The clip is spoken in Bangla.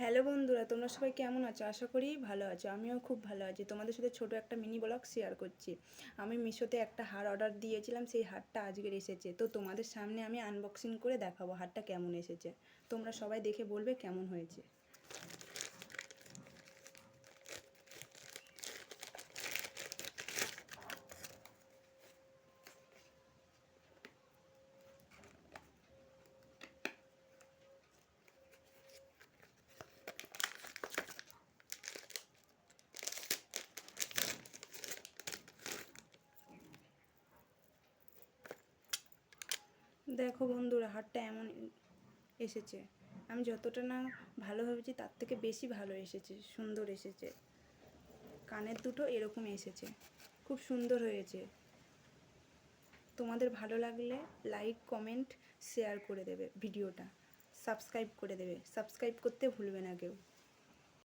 হ্যালো বন্ধুরা, তোমরা সবাই কেমন আছো? আশা করি ভালো আছো। আমিও খুব ভালো আছি। তোমাদের সাথে ছোট একটা মিনি ব্লগ শেয়ার করছি। আমি মিশোতে একটা হার অর্ডার দিয়েছিলাম, সেই হারটা আজকের এসেছে। তো তোমাদের সামনে আমি আনবক্সিং করে দেখাবো হারটা কেমন এসেছে। তোমরা সবাই দেখে বলবে কেমন হয়েছে। দেখো বন্ধুরা, হারটা এমন এসেছে। আমি যতটা না ভালো ভেবেছি তার থেকে বেশি ভালো এসেছে, সুন্দর এসেছে। কানের দুটো এরকম এসেছে, খুব সুন্দর হয়েছে। তোমাদের ভালো লাগলে লাইক, কমেন্ট, শেয়ার করে দেবে ভিডিওটা। সাবস্ক্রাইব করে দেবে, সাবস্ক্রাইব করতে ভুলবে না কেউ।